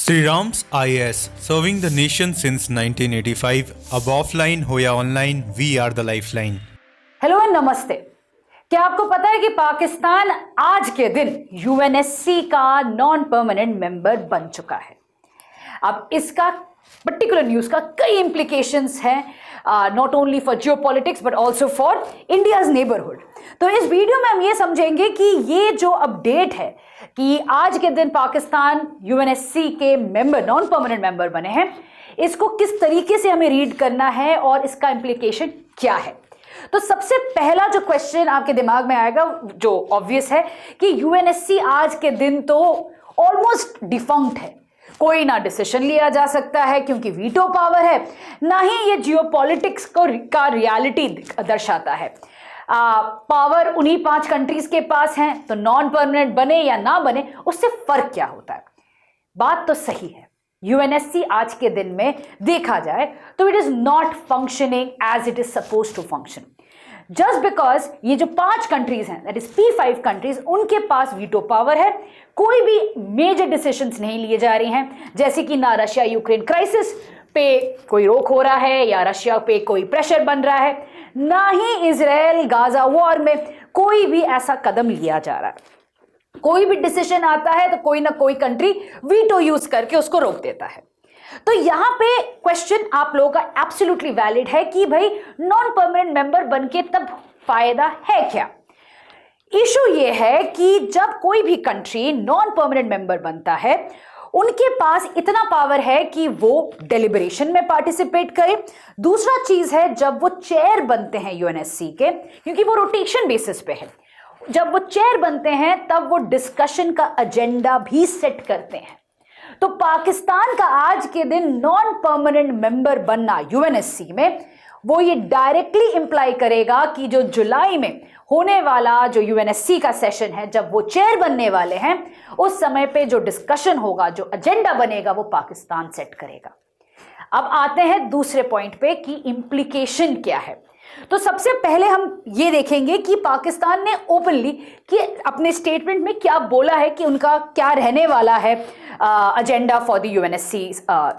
Sri Ram's IAS, serving the nation since 1985. अब offline हो या online, we are the lifeline. Hello and नमस्ते। क्या आपको पता है कि पाकिस्तान आज के दिन यूएनएससी का नॉन परमानेंट मेंबर बन चुका है। अब इसका पर्टिकुलर न्यूज का कई इंप्लीकेशंस हैं, not only for geopolitics but also for India's neighbourhood. तो इस वीडियो में हम ये समझेंगे कि ये जो अपडेट है कि आज के दिन पाकिस्तान यूएनएससी के मेंबर, नॉन परमानेंट मेंबर बने हैं, इसको किस तरीके से हमें रीड करना है और इसका इंप्लीकेशन क्या है। तो सबसे पहला जो क्वेश्चन आपके दिमाग में आएगा, जो ऑब्वियस है, कि यूएनएससी आज के दिन तो ऑलमोस्ट डिफंक्ट है। कोई ना डिसीजन लिया जा सकता है क्योंकि वीटो पावर है, ना ही ये जियोपॉलिटिक्स का रियलिटी दर्शाता है। पावर उन्हीं 5 कंट्रीज के पास है, तो नॉन परमानेंट बने या ना बने उससे फर्क क्या होता है। बात तो सही है, यूएनएससी आज के दिन में देखा जाए तो it is not functioning as it is suppose to function. Just because ये जो 5 कंट्रीज हैं, दैट इज P5 कंट्रीज, उनके पास वीटो पावर है, कोई भी मेजर डिसीजंस नहीं लिए जा रही हैं, जैसे कि ना रशिया यूक्रेन क्राइसिस पे कोई रोक हो रहा है या रशिया पे कोई प्रेशर बन रहा है, ना ही इजराइल गाजा वॉर में कोई भी ऐसा कदम लिया जा रहा है। कोई भी डिसीजन आता है तो कोई ना कोई कंट्री वीटो यूज करके उसको रोक देता है। तो यहां पे क्वेश्चन आप लोगों का एब्सोल्युटली वैलिड है कि भाई नॉन परमानेंट मेंबर बनके तब फायदा है क्या। इशू ये है कि जब कोई भी कंट्री नॉन परमानेंट मेंबर बनता है, उनके पास इतना पावर है कि वो डेलिब्रेशन में पार्टिसिपेट करें। दूसरा चीज है, जब वो चेयर बनते हैं यूएनएससी के, क्योंकि वो रोटेशन बेसिस पे है, जब वो चेयर बनते हैं तब वो डिस्कशन का एजेंडा भी सेट करते हैं। तो पाकिस्तान का आज के दिन नॉन परमानेंट मेंबर बनना यूएनएससी में, वो ये डायरेक्टली इंप्लाई करेगा कि जो जुलाई में होने वाला जो यूएनएससी का सेशन है, जब वो चेयर बनने वाले हैं, उस समय पे जो डिस्कशन होगा, जो एजेंडा बनेगा, वो पाकिस्तान सेट करेगा। अब आते हैं दूसरे पॉइंट पे कि इंप्लीकेशन क्या है। तो सबसे पहले हम ये देखेंगे कि पाकिस्तान ने ओपनली कि अपने स्टेटमेंट में क्या बोला है कि उनका क्या रहने वाला है एजेंडा फॉर द यूएनएससी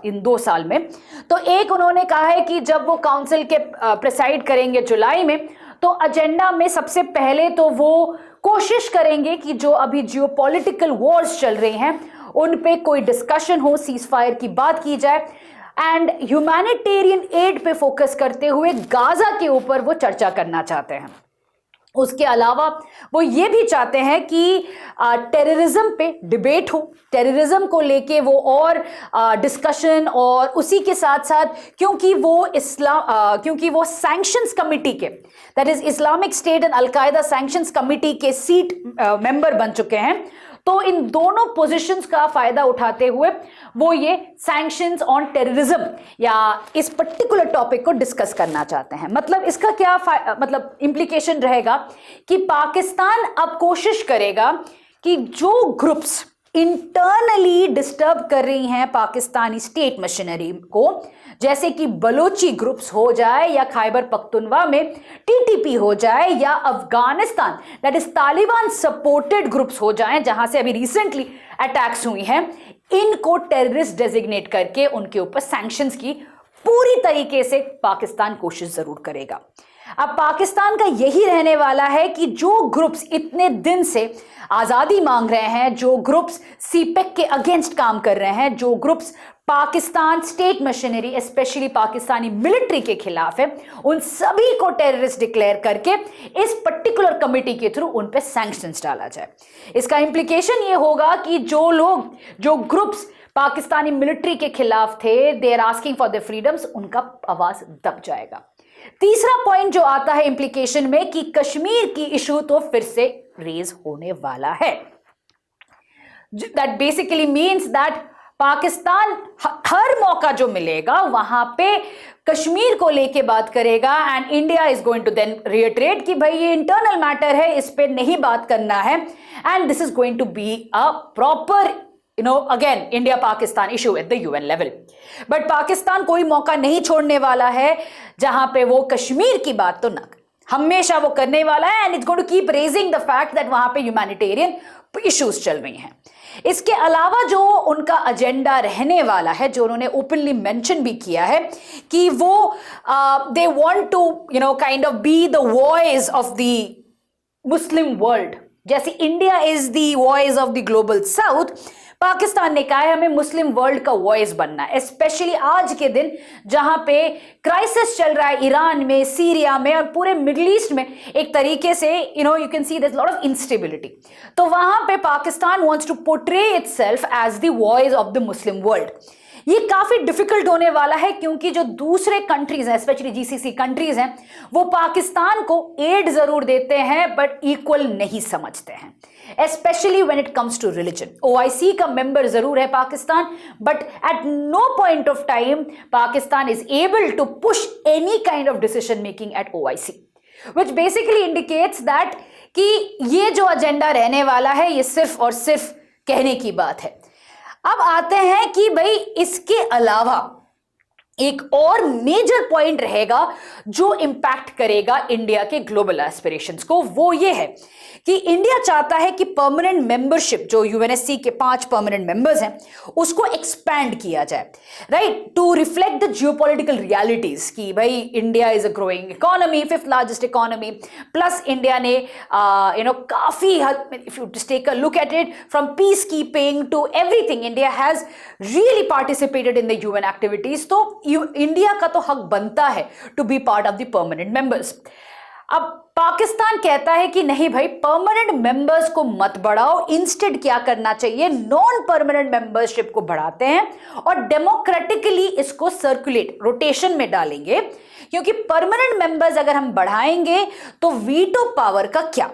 इन 2 साल में। तो एक उन्होंने कहा है कि जब वो काउंसिल के प्रेसाइड करेंगे जुलाई में, तो एजेंडा में सबसे पहले तो वो कोशिश करेंगे कि जो अभी जियोपॉलिटिकल वॉर्स चल रहे हैं उन पे कोई डिस्कशन हो, सीज फायर की बात की जाए, एंड ह्यूमैनिटेरियन एड पे फोकस करते हुए गाजा के ऊपर वो चर्चा करना चाहते हैं। उसके अलावा वो ये भी चाहते हैं कि टेररिज्म पे डिबेट हो, टेररिज्म को लेके वो और डिस्कशन, और उसी के साथ साथ क्योंकि वो सैंक्शंस कमिटी के, that is Islamic state and al Qaeda sanctions committee के सीट मेंबर बन चुके हैं, तो इन दोनों पोजीशंस का फायदा उठाते हुए वो ये सैंक्शंस ऑन टेररिज्म या इस पर्टिकुलर टॉपिक को डिस्कस करना चाहते हैं। मतलब इसका क्या मतलब इंप्लीकेशन रहेगा कि पाकिस्तान अब कोशिश करेगा कि जो ग्रुप्स इंटरनली डिस्टर्ब कर रही हैं पाकिस्तानी स्टेट मशीनरी को, जैसे कि बलोची ग्रुप्स हो जाए या खैबर पख्तूनवा में टीटीपी हो जाए या Afghanistan that is Taliban supported groups हो जाएं, जहां से अभी रिसेंटली अटैक्स हुई हैं, इनको टेररिस्ट डेजिग्नेट करके उनके ऊपर सैंक्शंस की पूरी तरीके से पाकिस्तान कोशिश जरूर करेगा। अब पाकिस्तान का यही रहने वाला है कि जो ग्रुप्स इतने दिन से आजादी मांग रहे हैं, जो ग्रुप्स सीपेक के अगेंस्ट काम कर रहे हैं, जो groups Pakistan state machinery specially Pakistani military के खिलाफ है, उन सभी को टेररिस्ट डिक्लेयर करके इस पर्टिकुलर कमिटी के थ्रू उन पे सैंक्शंस डाला जाए। इसका इंप्लीकेशन ये होगा कि जो ग्रुप्स पाकिस्तानी मिलिट्री के खिलाफ थे, they are asking for the freedoms, उनका आवाज दब जाएगा। तीसरा पॉइंट जो आता है इंप्लीकेशन में कि कश्मीर की इशू तो फिर से रेज होने वाला है। That basically means that Pakistan हर मौका जो मिलेगा वहां पे कश्मीर को लेके बात करेगा, and India is going to then reiterate कि भाई ये इंटरनल मैटर है, इस पे नहीं बात करना है, and this is going to be a proper again India Pakistan issue at the UN level. But Pakistan कोई मौका नहीं छोड़ने वाला है जहां पे वो कश्मीर की बात तो ना, हमेशा वो करने वाला है, and it's going to keep raising the fact that वहां पे ह्यूमैनिटेरियन इश्यूज चल रही हैं। इसके अलावा जो उनका एजेंडा रहने वाला है, जो उन्होंने ओपनली मेंशन भी किया है कि वो they want to kind of be the voice of the Muslim world. जैसे India is the voice of the global south, Pakistan ने कहा है हमें मुस्लिम वर्ल्ड का वॉइस बनना है, स्पेशली आज के दिन जहां पे क्राइसिस चल रहा है ईरान में, सीरिया में और पूरे मिडिल ईस्ट में। एक तरीके से you can see there lot of instability. तो वहां पे Pakistan wants to portray itself as the voice of the Muslim world. ये काफी डिफिकल्ट होने वाला है क्योंकि जो दूसरे कंट्रीज हैं, स्पेशली जीसीसी कंट्रीज हैं, वो पाकिस्तान को एड जरूर देते हैं बट इक्वल नहीं समझते हैं, especially when it comes to religion. OIC का member जरूर है Pakistan, but at no point of time Pakistan is able to push any kind of decision making at OIC, which basically indicates that कि ये जो agenda रहने वाला है ये सिर्फ और सिर्फ कहने की बात है। अब आते हैं कि भाई इसके अलावा एक और मेजर पॉइंट रहेगा जो इंपैक्ट करेगा इंडिया के ग्लोबल एस्पिरेशंस को, वो ये है कि इंडिया चाहता है कि परमानेंट मेंबरशिप जो यूएनएससी के 5 परमानेंट मेंबर्स हैं उसको एक्सपैंड किया जाए, right, to reflect the geopolitical realities कि भाई India is a growing economy, 5th largest economy, plus India ने काफी हद, if you just take a look at it from peace keeping to everything, India has really participated in the UN activities. तो India का तो हक बनता है to be part of the permanent members. अब पाकिस्तान कहता है कि नहीं भाई, परमानेंट मेंबर्स को मत बढ़ाओ, इंस्टेड क्या करना चाहिए, नॉन परमानेंट मेंबरशिप को बढ़ाते हैं और डेमोक्रेटिकली इसको सर्कुलेट, रोटेशन में डालेंगे, क्योंकि परमानेंट मेंबर्स अगर हम बढ़ाएंगे तो वीटो पावर का क्या।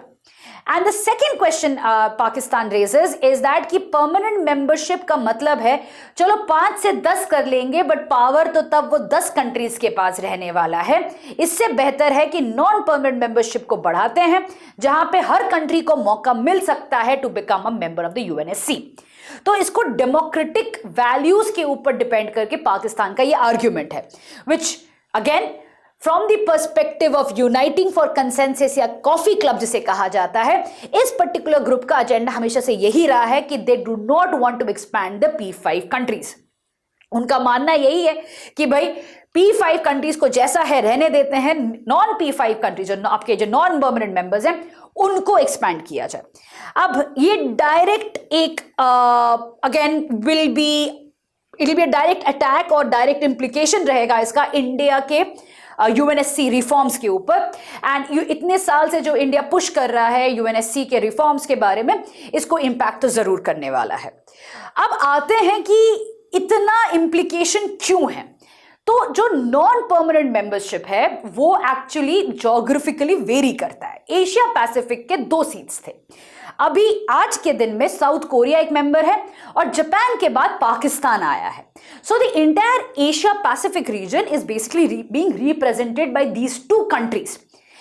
And the second question Pakistan raises is that कि परमानेंट मेंबरशिप का मतलब है चलो 5 से 10 कर लेंगे बट पावर तो तब वो 10 कंट्रीज के पास रहने वाला है। इससे बेहतर है कि नॉन परमानेंट मेंबरशिप को बढ़ाते हैं जहां पे हर कंट्री को मौका मिल सकता है to become a member of the UNSC. तो इसको डेमोक्रेटिक वैल्यूज के ऊपर डिपेंड करके पाकिस्तान का ये आर्ग्यूमेंट है, which again from the perspective of uniting for consensus या कॉफी क्लब जिसे कहा जाता है, इस पर्टिकुलर ग्रुप का एजेंडा हमेशा से यही रहा है कि they do not want to expand the P5 countries. उनका मानना यही है कि भाई P5 कंट्रीज को जैसा है रहने देते हैं, नॉन P5 कंट्रीज जो आपके जो नॉन परमानेंट मेंबर्स हैं उनको एक्सपैंड किया जाए। अब ये डायरेक्ट एक again will be a direct attack और डायरेक्ट इंप्लीकेशन रहेगा इसका इंडिया के यूएनएससी रिफॉर्म्स के ऊपर। एंड इतने साल से जो इंडिया पुश कर रहा है यूएनएससी के रिफॉर्म्स के बारे में, इसको इंपैक्ट तो जरूर करने वाला है। अब आते हैं कि इतना इंप्लीकेशन क्यों है। तो जो नॉन परमानेंट मेंबरशिप है वो एक्चुअली ज्योग्राफिकली वेरी करता है। एशिया पैसिफिक के 2 सीट्स थे, अभी आज के दिन में साउथ कोरिया एक मेंबर है और जापान के बाद पाकिस्तान आया है। So the entire Asia Pacific region is basically being represented by these 2 countries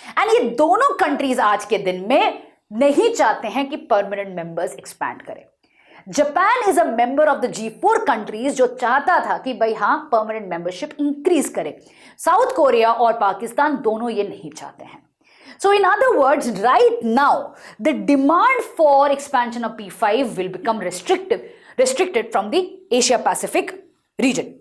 and ये दोनों कंट्रीज आज के दिन में नहीं चाहते हैं कि परमानेंट मेंबर्स एक्सपैंड करें। Japan is a member of the G4 countries जो चाहता था कि भाई हाँ परमानेंट मेंबरशिप इंक्रीज करे। साउथ कोरिया और पाकिस्तान दोनों ये नहीं चाहते हैं। So in other words, right now, the demand for expansion of P5 will become restricted from the Asia Pacific region.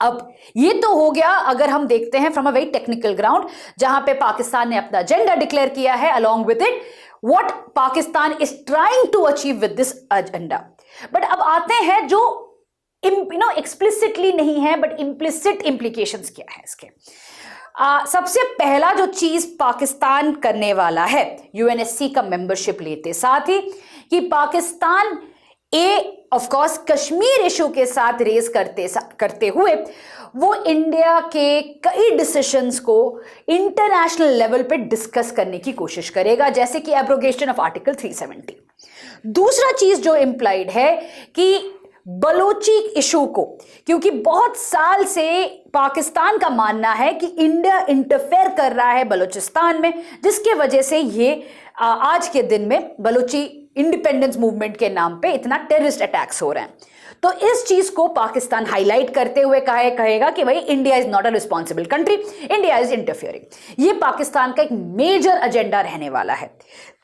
अब ये तो हो गया अगर हम देखते हैं from a very technical ground, जहां पे पाकिस्तान ने अपना एजेंडा डिक्लेयर किया है along with it what Pakistan is trying to achieve with this agenda. But अब आते हैं जो explicitly नहीं है बट implicit implications क्या है इसके। सबसे पहला जो चीज पाकिस्तान करने वाला है यूएनएससी का मेंबरशिप लेते साथ ही कि Pakistan of course Kashmir issue के साथ रेज करते हुए वो इंडिया के कई डिसीजंस को इंटरनेशनल लेवल पे डिस्कस करने की कोशिश करेगा, जैसे कि एब्रोगेशन ऑफ आर्टिकल 370। दूसरा चीज जो इंप्लाइड है कि बलोची इशू को, क्योंकि बहुत साल से पाकिस्तान का मानना है कि इंडिया इंटरफेयर कर रहा है बलूचिस्तान में, जिसके वजह से ये आज के दिन में बलोची इंडिपेंडेंस मूवमेंट के नाम पे इतना टेररिस्ट अटैक्स हो रहे हैं। तो इस चीज को पाकिस्तान हाईलाइट करते हुए कहेगा कि भाई India is not a responsible country, India is interfering. ये पाकिस्तान का एक मेजर एजेंडा रहने वाला है।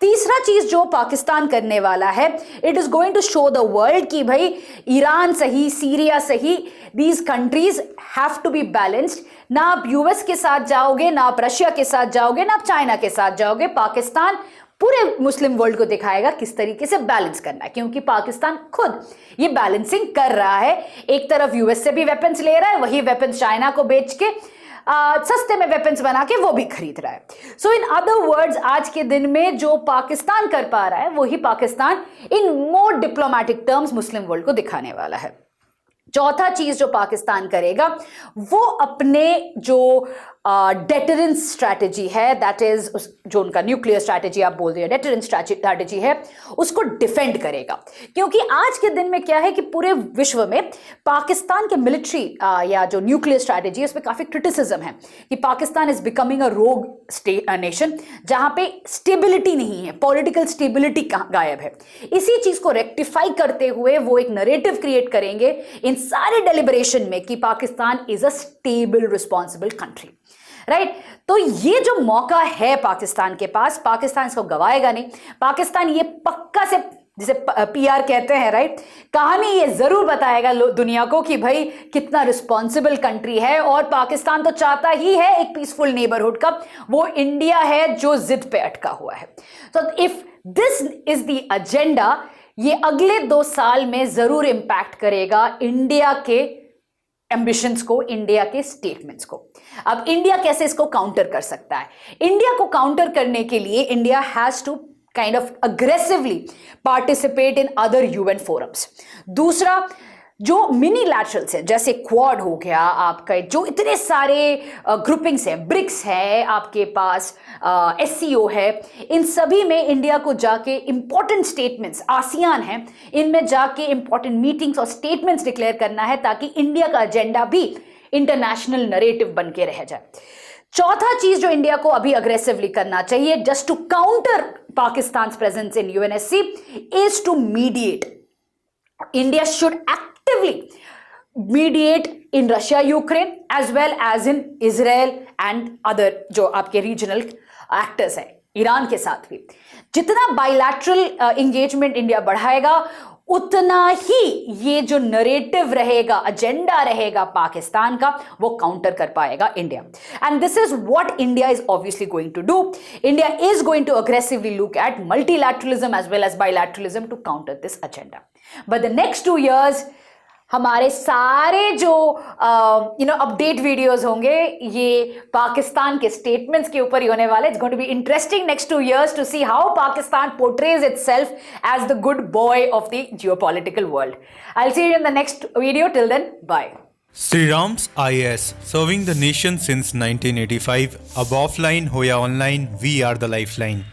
तीसरा चीज जो पाकिस्तान करने वाला है, it is going to show the world कि भाई ईरान सही, सीरिया सही, these countries have to be balanced. ना आप यूएस के साथ जाओगे, ना आप रशिया के साथ जाओगे, ना आप चाइना के साथ जाओगे। पाकिस्तान पूरे मुस्लिम वर्ल्ड को दिखाएगा किस तरीके से बैलेंस करना है, क्योंकि पाकिस्तान खुद ये बैलेंसिंग कर रहा है। एक तरफ यूएस से भी वेपन्स ले रहा है, वही वेपन्स चाइना को बेच के सस्ते में वेपन्स बना के वो भी खरीद रहा है। सो इन अदर वर्ड्स, आज के दिन में जो पाकिस्तान कर पा रहा है वही पाकिस्तान इन मोर डिप्लोमेटिक टर्म्स मुस्लिम वर्ल्ड को दिखाने वाला है। चौथा चीज जो पाकिस्तान करेगा वो अपने जो डेटरेंस स्ट्रैटेजी है, दैट इज जो उनका न्यूक्लियर स्ट्रैटेजी आप बोल रहे हो, डेटरेंस स्ट्रैटेजी है, उसको डिफेंड करेगा। क्योंकि आज के दिन में क्या है कि पूरे विश्व में पाकिस्तान के मिलिट्री या जो न्यूक्लियर स्ट्रैटेजी है उसमें काफी क्रिटिसिज्म है कि पाकिस्तान इज बिकमिंग अ रोग नेशन, जहां पे स्टेबिलिटी नहीं है, पॉलिटिकल स्टेबिलिटी गायब है। इसी चीज को रेक्टिफाई करते हुए वो एक नरेटिव क्रिएट करेंगे इन सारे डेलिब्रेशन में कि Pakistan is a stable responsible country, right. तो ये जो मौका है पाकिस्तान के पास, पाकिस्तान इसको गवाएगा नहीं। पाकिस्तान ये पक्का से, जिसे पीआर कहते हैं, राइट, कहानी ये जरूर बताएगा दुनिया को कि भाई कितना रिस्पॉन्सिबल कंट्री है। और पाकिस्तान तो चाहता ही है एक पीसफुल नेबरहुड का, वो इंडिया है जो जिद पे अटका हुआ है। तो if this is the agenda, ये अगले 2 साल में जरूर इंपैक्ट करेगा इंडिया के एम्बिशंस को, इंडिया के स्टेटमेंट्स को। अब इंडिया कैसे इसको काउंटर कर सकता है? इंडिया को काउंटर करने के लिए India has to kind of aggressively participate in other UN forums. दूसरा, जो मिनी लैटरल्स हैं जैसे क्वाड हो गया आपका, जो इतने सारे ग्रुपिंग्स हैं, ब्रिक्स है आपके पास, एससीओ है, इन सभी में इंडिया को जाके इंपॉर्टेंट स्टेटमेंट्स, आसियान है, इनमें जाके इंपॉर्टेंट मीटिंग्स और स्टेटमेंट्स डिक्लेयर करना है ताकि इंडिया का एजेंडा भी इंटरनेशनल नरेटिव बन के रह जाए। चौथा चीज जो इंडिया को अभी अग्रेसिवली करना चाहिए just to counter Pakistan presence in UNSC is to mediate. India should actively mediate in Russia, Ukraine, as well as in Israel and other जो आपके regional actors हैं, ईरान के साथ भी। जितना bilateral engagement इंडिया बढ़ाएगा, उतना ही ये जो नरेटिव रहेगा, एजेंडा रहेगा पाकिस्तान का, वो काउंटर कर पाएगा India. And this is what India is obviously going to do. India is going to aggressively look at multilateralism as well as bilateralism to counter this agenda. But the next 2 years हमारे सारे जो update videos होंगे ये पाकिस्तान के statements के ऊपर ही होने वाले। It's going to be interesting next 2 years to see how Pakistan portrays itself as the good boy of the geopolitical world. I will see you in the next video. Till then, bye. Sri Ram's IAS, serving the nation since 1985. Above line, Hoya online, we are the lifeline.